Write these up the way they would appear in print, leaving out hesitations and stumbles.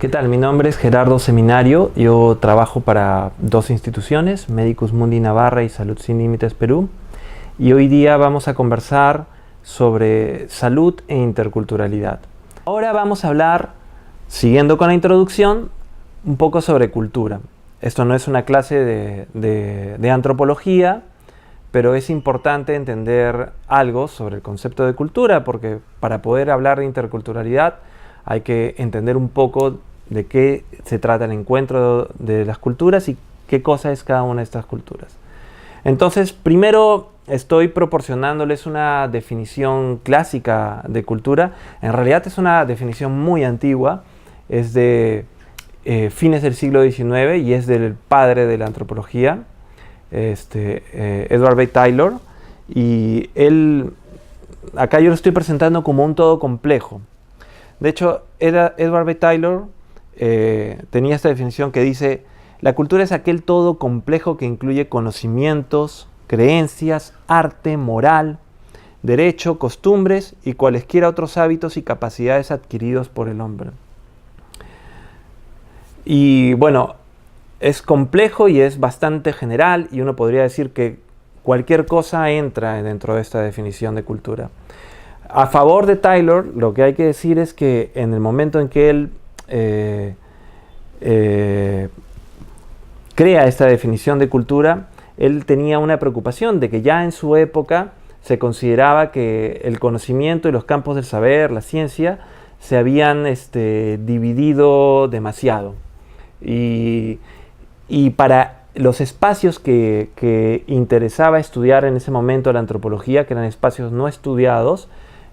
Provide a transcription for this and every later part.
¿Qué tal? Mi nombre es Gerardo Seminario, yo trabajo para dos instituciones, Medicus Mundi Navarra y Salud Sin Límites Perú, y hoy día vamos a conversar sobre salud e interculturalidad. Ahora vamos a hablar, siguiendo con la introducción, un poco sobre cultura. Esto no es una clase de antropología, pero es importante entender algo sobre el concepto de cultura, porque para poder hablar de interculturalidad hay que entender un poco de qué se trata el encuentro de las culturas y qué cosa es cada una de estas culturas. Entonces, primero estoy proporcionándoles una definición clásica de cultura. En realidad es una definición muy antigua, es de fines del siglo XIX y es del padre de la antropología, Edward B. Taylor, y él, acá yo lo estoy presentando como un todo complejo. De hecho, Edward B. Taylor tenía esta definición que dice: la cultura es aquel todo complejo que incluye conocimientos, creencias, arte, moral, derecho, costumbres y cualesquiera otros hábitos y capacidades adquiridos por el hombre. Y bueno, es complejo y es bastante general, y uno podría decir que cualquier cosa entra dentro de esta definición de cultura. A favor de Taylor, lo que hay que decir es que en el momento en que él crea esta definición de cultura, él tenía una preocupación de que ya en su época se consideraba que el conocimiento y los campos del saber, la ciencia, se habían dividido demasiado. Y para los espacios que interesaba estudiar en ese momento la antropología, que eran espacios no estudiados,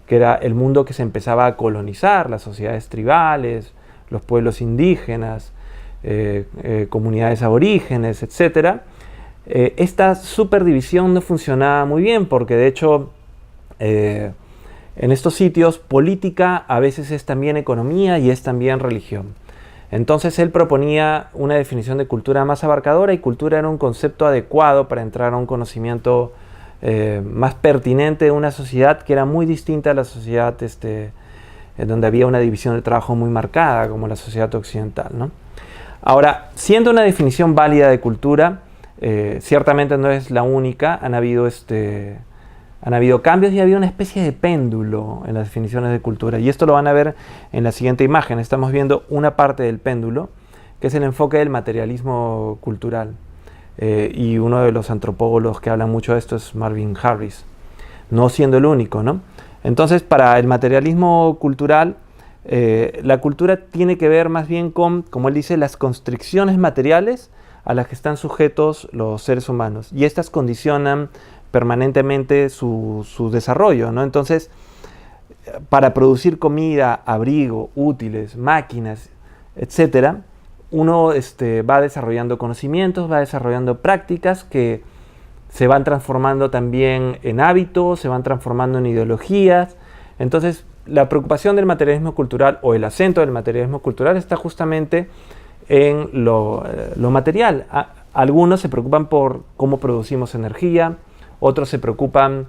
que era el mundo que se empezaba a colonizar, las sociedades tribales, los pueblos indígenas, comunidades aborígenes, etc. Esta subdivisión no funcionaba muy bien porque, de hecho, en estos sitios política a veces es también economía y es también religión. Entonces él proponía una definición de cultura más abarcadora, y cultura era un concepto adecuado para entrar a un conocimiento más pertinente de una sociedad que era muy distinta a la sociedad en donde había una división de trabajo muy marcada, como la sociedad occidental, ¿no? Ahora, siendo una definición válida de cultura, ciertamente no es la única. Han habido cambios y había una especie de péndulo en las definiciones de cultura, y esto lo van a ver en la siguiente imagen. Estamos viendo una parte del péndulo, que es el enfoque del materialismo cultural, y uno de los antropólogos que hablan mucho de esto es Marvin Harris, no siendo el único, ¿no? Entonces, para el materialismo cultural, la cultura tiene que ver más bien con, como él dice, las constricciones materiales a las que están sujetos los seres humanos, y estas condicionan permanentemente su desarrollo, ¿no? Entonces, para producir comida, abrigo, útiles, máquinas, etc., uno va desarrollando conocimientos, va desarrollando prácticas que se van transformando también en hábitos, se van transformando en ideologías. Entonces, la preocupación del materialismo cultural, o el acento del materialismo cultural, está justamente en lo material. Algunos se preocupan por cómo producimos energía, otros se preocupan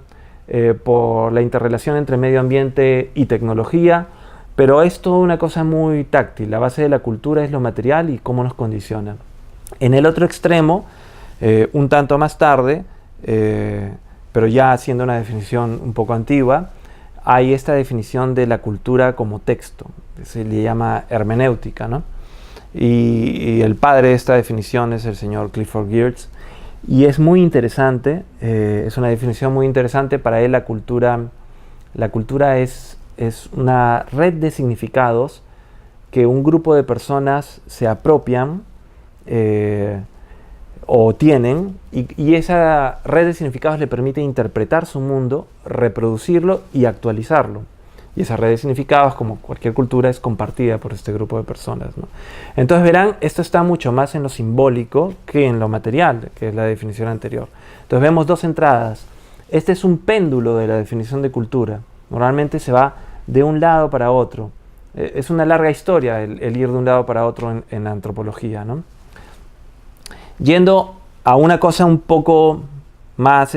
por la interrelación entre medio ambiente y tecnología, pero es toda una cosa muy táctil. La base de la cultura es lo material y cómo nos condiciona. En el otro extremo, un tanto más tarde, pero ya haciendo una definición un poco antigua, hay esta definición de la cultura como texto, que se le llama hermenéutica, ¿no? Y el padre de esta definición es el señor Clifford Geertz, y es muy interesante, es una definición muy interesante. Para él la cultura es una red de significados que un grupo de personas se apropian o tienen, y esa red de significados le permite interpretar su mundo, reproducirlo y actualizarlo. Y esa red de significados, como cualquier cultura, es compartida por este grupo de personas, ¿no? Entonces verán, esto está mucho más en lo simbólico que en lo material, que es la definición anterior. Entonces vemos dos entradas. Este es un péndulo de la definición de cultura. Normalmente se va de un lado para otro. Es una larga historia el ir de un lado para otro en la antropología, ¿no? Yendo a una cosa un poco más,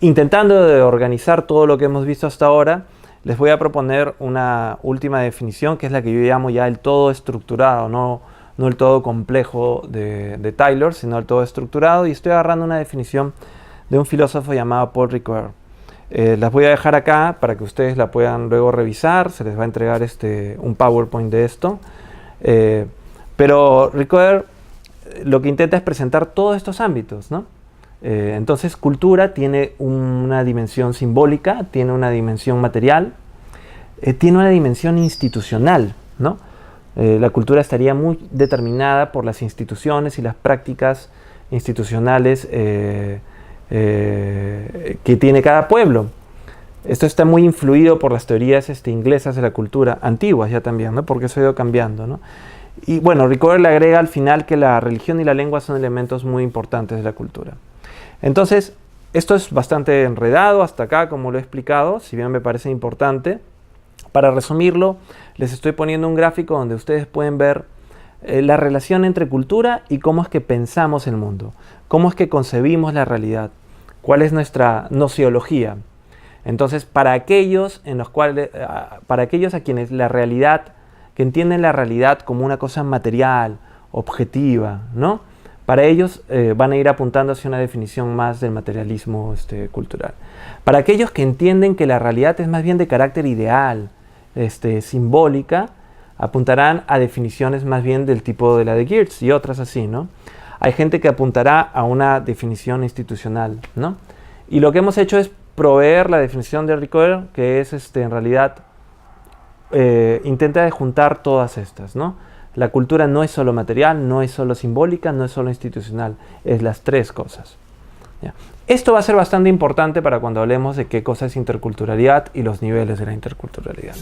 intentando de organizar todo lo que hemos visto hasta ahora, les voy a proponer una última definición, que es la que yo llamo ya el todo estructurado, no el todo complejo de Taylor, sino el todo estructurado, y estoy agarrando una definición de un filósofo llamado Paul Ricoeur. Las voy a dejar acá para que ustedes la puedan luego revisar, se les va a entregar un PowerPoint de esto. Pero Ricoeur lo que intenta es presentar todos estos ámbitos, ¿no? Entonces, cultura tiene una dimensión simbólica, tiene una dimensión material, tiene una dimensión institucional, ¿no? La cultura estaría muy determinada por las instituciones y las prácticas institucionales que tiene cada pueblo. Esto está muy influido por las teorías inglesas de la cultura, antiguas ya también, ¿no? Porque eso ha ido cambiando, ¿no? Y bueno, Ricoeur le agrega al final que la religión y la lengua son elementos muy importantes de la cultura. Entonces, esto es bastante enredado hasta acá, como lo he explicado, si bien me parece importante. Para resumirlo, les estoy poniendo un gráfico donde ustedes pueden ver la relación entre cultura y cómo es que pensamos el mundo, cómo es que concebimos la realidad, cuál es nuestra nociología. Entonces, para aquellos a quienes la realidad, que entienden la realidad como una cosa material, objetiva, ¿no? Para ellos van a ir apuntando hacia una definición más del materialismo cultural. Para aquellos que entienden que la realidad es más bien de carácter ideal, simbólica, apuntarán a definiciones más bien del tipo de la de Geertz y otras así, ¿no? Hay gente que apuntará a una definición institucional, ¿no? Y lo que hemos hecho es proveer la definición de Ricoeur, que es en realidad intenta de juntar todas estas, ¿no? La cultura no es solo material, no es solo simbólica, no es solo institucional, es las tres cosas. ¿Ya? Esto va a ser bastante importante para cuando hablemos de qué cosa es interculturalidad y los niveles de la interculturalidad.